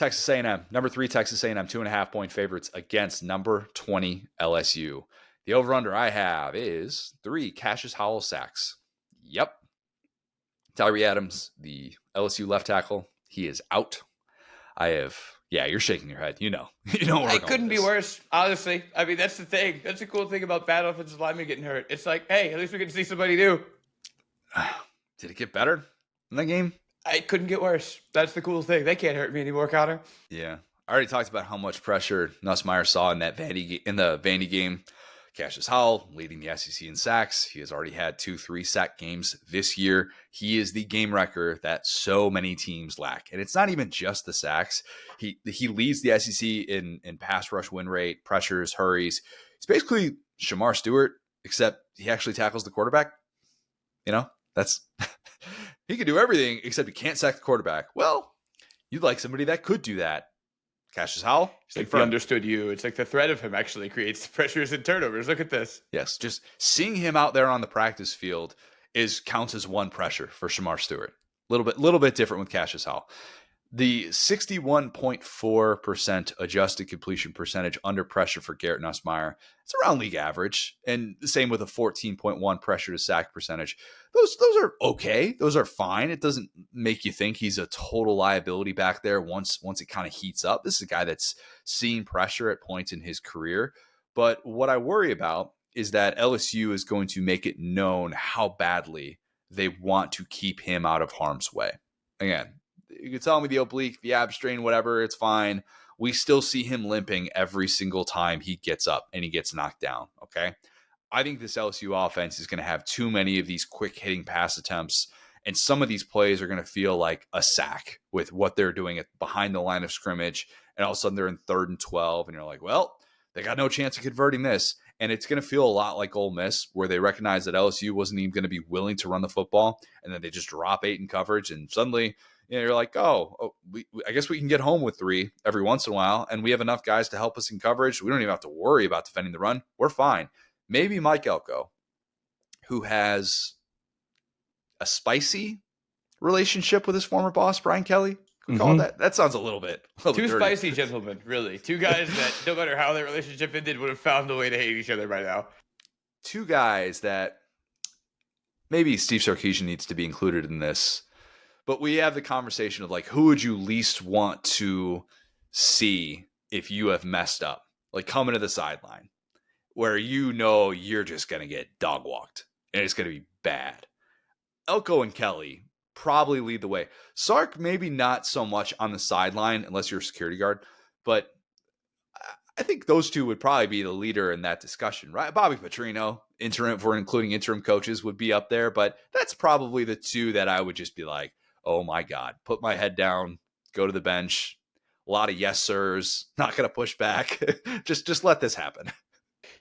Texas A&M, number 3 Texas A&M, 2.5-point favorites against number 20 LSU. The over-under I have is 3 Cassius Howell sacks. Yep. Tyree Adams, the LSU left tackle, he is out. You're shaking your head. You know where It couldn't be worse, honestly. I mean, that's the thing. That's the cool thing about bad offensive linemen getting hurt. It's like, hey, at least we get to see somebody new. Did it get better in that game? It couldn't get worse. That's the cool thing. They can't hurt me anymore, Connor. Yeah. I already talked about how much pressure Nussmeier saw in the Vandy game. Cassius Howell leading the SEC in sacks. He has already had 2 3-sack games this year. He is the game wrecker that so many teams lack. And it's not even just the sacks. He leads the SEC in pass rush win rate, pressures, hurries. He's basically Shamar Stewart, except he actually tackles the quarterback. That's he can do everything except he can't sack the quarterback. Well, you'd like somebody that could do that. Cassius Howell. It's like he understood you. It's like the threat of him actually creates pressures and turnovers. Look at this. Yes, just seeing him out there on the practice field counts as one pressure for Shamar Stewart. Little bit different with Cassius Howell. The 61.4% adjusted completion percentage under pressure for Garrett Nussmeier. It's around league average, and the same with a 14.1 pressure to sack percentage. Those are okay. Those are fine. It doesn't make you think he's a total liability back there once it kind of heats up. This is a guy that's seen pressure at points in his career. But what I worry about is that LSU is going to make it known how badly they want to keep him out of harm's way. Again, you can tell me the oblique, the ab strain, whatever, it's fine. We still see him limping every single time he gets up and he gets knocked down, okay? I think this LSU offense is going to have too many of these quick hitting pass attempts, and some of these plays are going to feel like a sack with what they're doing behind the line of scrimmage, and all of a sudden they're in 3rd and 12, and you're like, well, they got no chance of converting this. And it's going to feel a lot like Ole Miss, where they recognize that LSU wasn't even going to be willing to run the football, and then they just drop 8 in coverage, and suddenly you're like, I guess we can get home with 3 every once in a while, and we have enough guys to help us in coverage. We don't even have to worry about defending the run. We're fine. Maybe Mike Elko, who has a spicy relationship with his former boss, Brian Kelly. Can we call it that? That sounds a little bit dirty. Spicy gentlemen, really. 2 guys that, no matter how their relationship ended, would have found a way to hate each other by now. 2 guys that maybe Steve Sarkisian needs to be included in this. But we have the conversation of like, who would you least want to see if you have messed up? Like coming to the sideline where you're just going to get dog walked and it's going to be bad. Elko and Kelly probably lead the way. Sark, maybe not so much on the sideline unless you're a security guard, but I think those 2 would probably be the leader in that discussion, right? Bobby Petrino, interim, if we're including interim coaches, would be up there, but that's probably the 2 that I would just be like, oh my God, put my head down, go to the bench. A lot of yes sirs, not going to push back. just let this happen.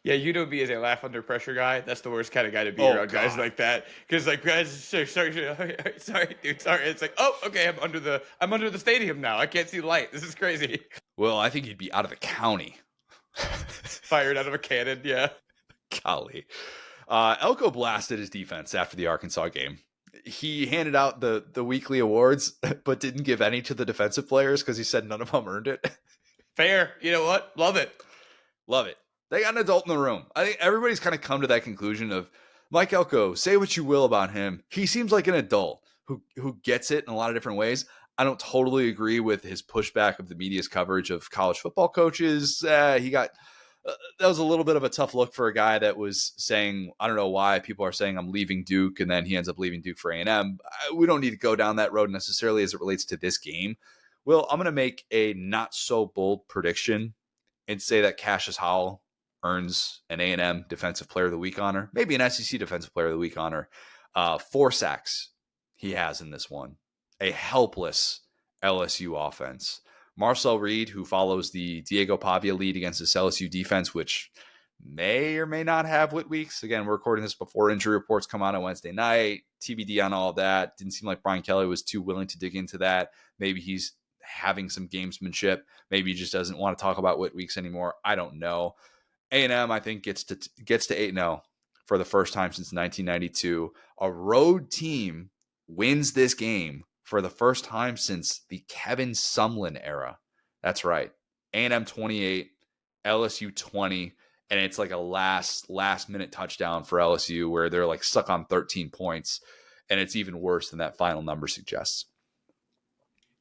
Yeah, you know me as a laugh under pressure guy. That's the worst kind of guy to be around, guys like that. Because like guys, sorry, dude, sorry. It's like, oh, okay, I'm under the stadium now. I can't see the light. This is crazy. Well, I think you'd be out of the county. Fired out of a cannon, yeah. Golly. Elko blasted his defense after the Arkansas game. He handed out the weekly awards, but didn't give any to the defensive players because he said none of them earned it. Fair. You know what? Love it. Love it. They got an adult in the room. I think everybody's kind of come to that conclusion of Mike Elko, say what you will about him. He seems like an adult who gets it in a lot of different ways. I don't totally agree with his pushback of the media's coverage of college football coaches. That was a little bit of a tough look for a guy that was saying, I don't know why people are saying I'm leaving Duke, and then he ends up leaving Duke for A&M. We don't need to go down that road necessarily as it relates to this game. Well, I'm going to make a not so bold prediction and say that Cassius Howell earns an A&M Defensive Player of the Week honor, maybe an SEC Defensive Player of the Week honor. 4 sacks he has in this one. A helpless LSU offense. Marcel Reed, who follows the Diego Pavia lead against this LSU defense, which may or may not have Whit weeks. Again, we're recording this before injury reports come out on Wednesday night. TBD on all of that. Didn't seem like Brian Kelly was too willing to dig into that. Maybe he's having some gamesmanship. Maybe he just doesn't want to talk about Whit weeks anymore. I don't know. A&M, I think, gets to 8-0 for the first time since 1992. A road team wins this game for the first time since the Kevin Sumlin era. That's right. A&M 28, LSU 20, and it's like a last minute touchdown for LSU where they're like stuck on 13 points, and it's even worse than that final number suggests.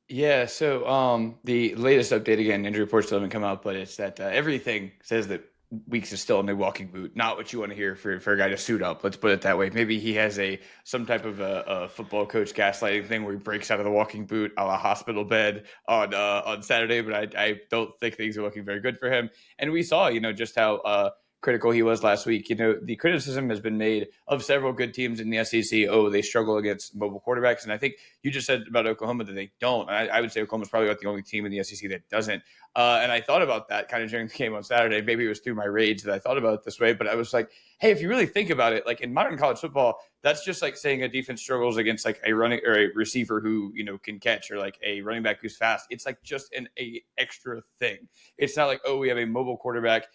Yeah, so the latest update again, injury reports still haven't come out, but it's that everything says that Weeks is still in a walking boot. Not what you want to hear for a guy to suit up. Let's put it that way. Maybe he has some type of a football coach gaslighting thing where he breaks out of the walking boot a la hospital bed on Saturday, but I don't think things are looking very good for him. And we saw, just how critical he was last week. The criticism has been made of several good teams in the SEC. Oh, they struggle against mobile quarterbacks. And I think you just said about Oklahoma that they don't. And I would say Oklahoma's probably about the only team in the SEC that doesn't. And I thought about that kind of during the game on Saturday. Maybe it was through my rage that I thought about it this way. But I was like, hey, if you really think about it, like in modern college football, that's just like saying a defense struggles against like a running or a receiver who, can catch, or like a running back who's fast. It's like just a extra thing. It's not like, oh, we have a mobile quarterback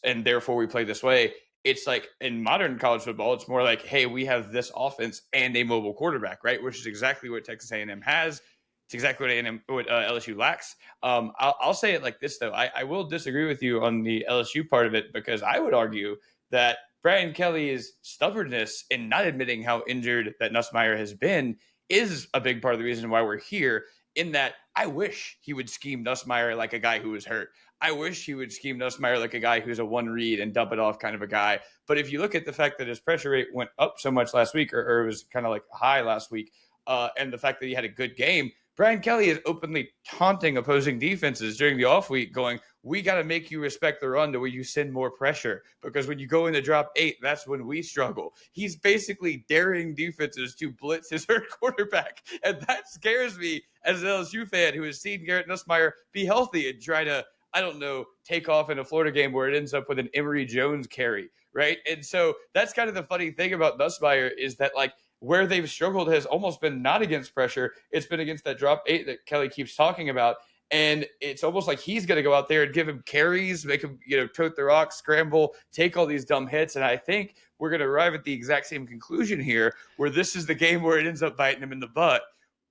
and therefore we play this way. It's like in modern college football, it's more like, hey, we have this offense and a mobile quarterback, right? Which is exactly what Texas A&M has. It's exactly what LSU lacks. I'll say it like this, though. I will disagree with you on the LSU part of it, because I would argue that Brian Kelly's stubbornness in not admitting how injured that Nussmeier has been is a big part of the reason why we're here, in that I wish he would scheme Nussmeier like a guy who was hurt. I wish he would scheme Nussmeier like a guy who's a one read and dump it off kind of a guy. But if you look at the fact that his pressure rate went up so much last week, or it was kind of like high last week, and the fact that he had a good game, Brian Kelly is openly taunting opposing defenses during the off week, going, we got to make you respect the run to where you send more pressure, because when you go in the drop 8, that's when we struggle. He's basically daring defenses to blitz his hurt quarterback. And that scares me as an LSU fan who has seen Garrett Nussmeier be healthy and try to, I don't know, take off in a Florida game where it ends up with an Emory Jones carry, right? And so that's kind of the funny thing about Nussmeier, is that like where they've struggled has almost been not against pressure. It's been against that drop 8 that Kelly keeps talking about. And it's almost like he's going to go out there and give him carries, make him, tote the rock, scramble, take all these dumb hits. And I think we're going to arrive at the exact same conclusion here, where this is the game where it ends up biting him in the butt.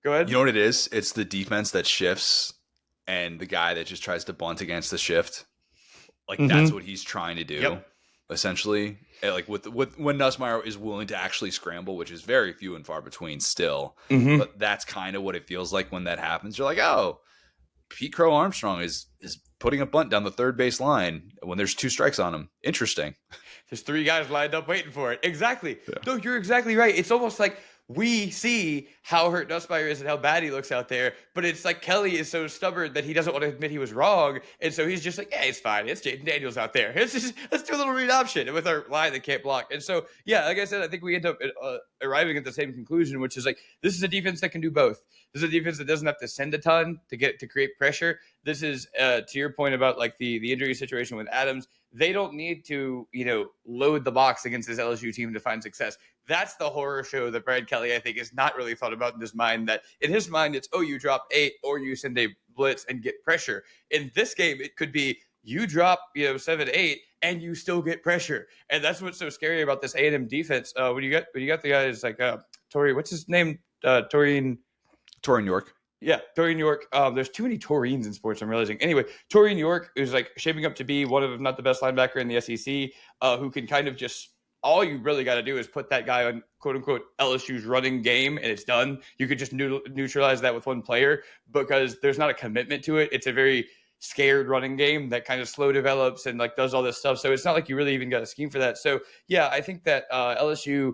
Go ahead. You know what it is? It's the defense that shifts and the guy that just tries to bunt against the shift. Like that's what he's trying to do, essentially. Like with when Nussmeier is willing to actually scramble, which is very few and far between still. But that's kind of what it feels like when that happens. You're like, oh, Pete Crow Armstrong is putting a bunt down the third base line when there's 2 strikes on him. Interesting. There's 3 guys lined up waiting for it. Exactly. Yeah. No, you're exactly right. It's almost like we see how hurt Nussmeier is and how bad he looks out there, but it's like Kelly is so stubborn that he doesn't want to admit he was wrong, and so he's just like, yeah, it's fine. It's Jaden Daniels out there. Let's do a little read option with our line that can't block. And so, yeah, like I said, I think we end up arriving at the same conclusion, which is like, this is a defense that can do both. This is a defense that doesn't have to send a ton to create pressure. This is, to your point about like the injury situation with Adams, they don't need to, load the box against this LSU team to find success. That's the horror show that Brad Kelly, I think, is not really thought about in his mind. That in his mind, it's, oh, you drop 8 or you send a blitz and get pressure. In this game, it could be you drop, 7-8 and you still get pressure. And that's what's so scary about this A&M defense. When you got the guys like Tori, what's his name? Torian York. Yeah, Torian York. There's too many Torines in sports, I'm realizing. Anyway, Torian York is like shaping up to be one of, if not the best linebacker in the SEC, who can kind of just, all you really got to do is put that guy on quote unquote LSU's running game and it's done. You could just neutralize that with one player because there's not a commitment to it. It's a very scared running game that kind of slow develops and like does all this stuff. So it's not like you really even got a scheme for that. So yeah, I think that LSU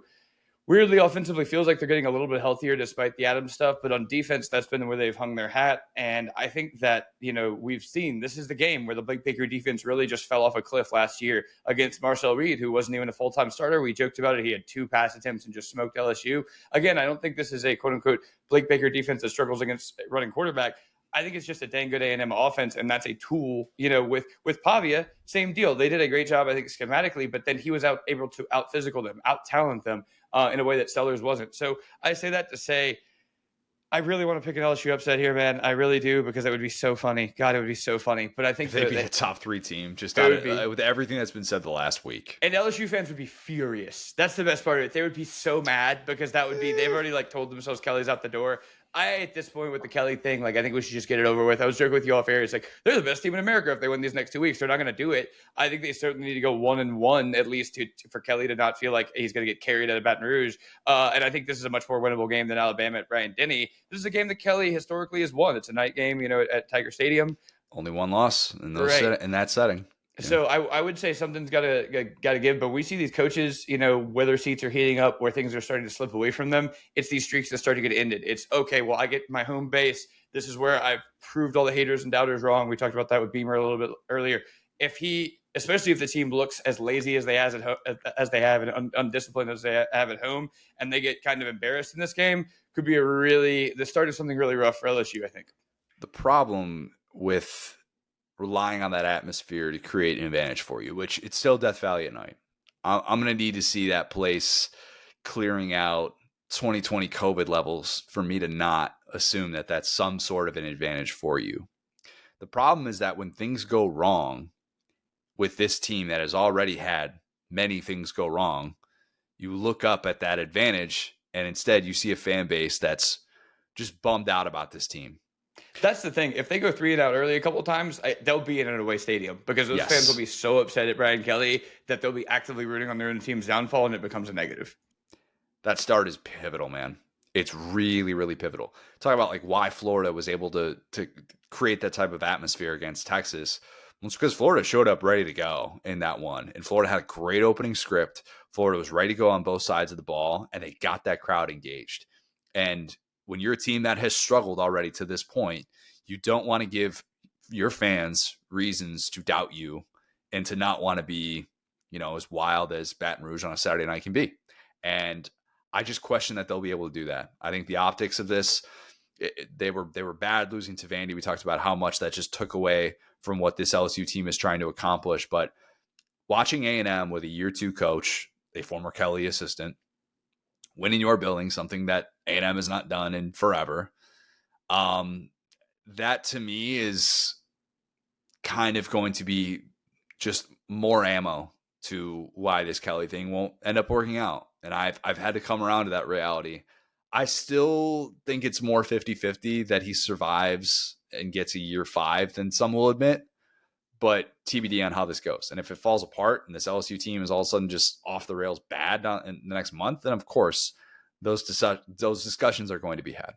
weirdly offensively feels like they're getting a little bit healthier despite the Adams stuff, but on defense, that's been where they've hung their hat. And I think that, we've seen this is the game where the Blake Baker defense really just fell off a cliff last year against Marcel Reed, who wasn't even a full-time starter. We joked about it. He had 2 pass attempts and just smoked LSU. Again, I don't think this is a quote unquote Blake Baker defense that struggles against running quarterback. I think it's just a dang good A&M offense, and that's a tool, with Pavia, same deal. They did a great job, I think, schematically, but then he was able to out-physical them, out-talent them in a way that Sellers wasn't. So I say that to say I really want to pick an LSU upset here, man. I really do, because it would be so funny. God, it would be so funny. But I think they'd be a top 3 team, just with everything that's been said the last week. And LSU fans would be furious. That's the best part of it. They would be so mad because that would be, they've already like told themselves Kelly's out the door. At this point with the Kelly thing, like I think we should just get it over with. I was joking with you off air. It's like they're the best team in America if they win these next 2 weeks. They're not going to do it. I think they certainly need to go 1-1 at least for Kelly to not feel like he's going to get carried out of Baton Rouge. And I think this is a much more winnable game than Alabama at Bryant-Denny. This is a game that Kelly historically has won. It's a night game, at Tiger Stadium. Only one loss in that setting. Yeah. So I would say something's got to give, but we see these coaches, where their seats are heating up, where things are starting to slip away from them. It's these streaks that start to get ended. It's okay. Well, I get my home base. This is where I've proved all the haters and doubters wrong. We talked about that with Beamer a little bit earlier. Especially if the team looks as lazy as they have and undisciplined as they have at home, and they get kind of embarrassed in this game, could be the start of something really rough for LSU, I think. The problem with relying on that atmosphere to create an advantage for you, which it's still Death Valley at night. I'm going to need to see that place clearing out 2020 COVID levels for me to not assume that that's some sort of an advantage for you. The problem is that when things go wrong with this team that has already had many things go wrong, you look up at that advantage and instead you see a fan base that's just bummed out about this team. That's the thing. If they go 3-and-out early a couple of times, they'll be in an away stadium because those fans will be so upset at Brian Kelly that they'll be actively rooting on their own team's downfall, and it becomes a negative. That start is pivotal, man. It's really, really pivotal. Talk about like why Florida was able to create that type of atmosphere against Texas. Well, it's because Florida showed up ready to go in that one. And Florida had a great opening script. Florida was ready to go on both sides of the ball, and they got that crowd engaged. And when you're a team that has struggled already to this point, you don't want to give your fans reasons to doubt you and to not want to be, as wild as Baton Rouge on a Saturday night can be. And I just question that they'll be able to do that. I think the optics of this, they were bad losing to Vandy. We talked about how much that just took away from what this LSU team is trying to accomplish. But watching A&M with a year 2 coach, a former Kelly assistant, win in your building, something that A&M has not done in forever. That to me is kind of going to be just more ammo to why this Kelly thing won't end up working out. And I've had to come around to that reality. I still think it's more 50-50 that he survives and gets a year 5 than some will admit, but TBD on how this goes. And if it falls apart and this LSU team is all of a sudden just off the rails bad in the next month, then of course those discussions are going to be had.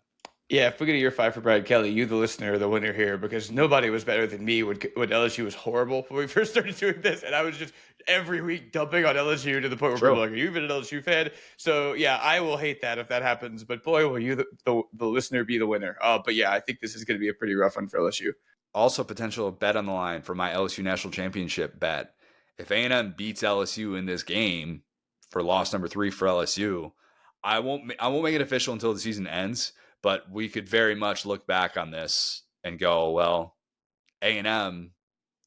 Yeah, if we get a year 5 for Brad Kelly, you, the listener, are the winner here, because nobody was better than me when LSU was horrible when we first started doing this. And I was just every week dumping on LSU to the point where people were like, are you even an LSU fan? So, yeah, I will hate that if that happens. But, boy, will you, the listener, be the winner. But, yeah, I think this is going to be a pretty rough one for LSU. Also, potential bet on the line for my LSU National Championship bet. If A&M beats LSU in this game for loss number 3 for LSU, I won't make it official until the season ends. But we could very much look back on this and go, well, A&M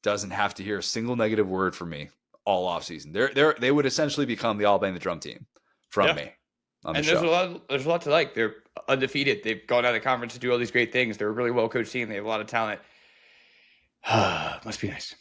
doesn't have to hear a single negative word from me all offseason. They would essentially become the All Bang the Drum team from me. And there's a lot to like. They're undefeated. They've gone out of conference to do all these great things. They're a really well coached team. They have a lot of talent. Must be nice.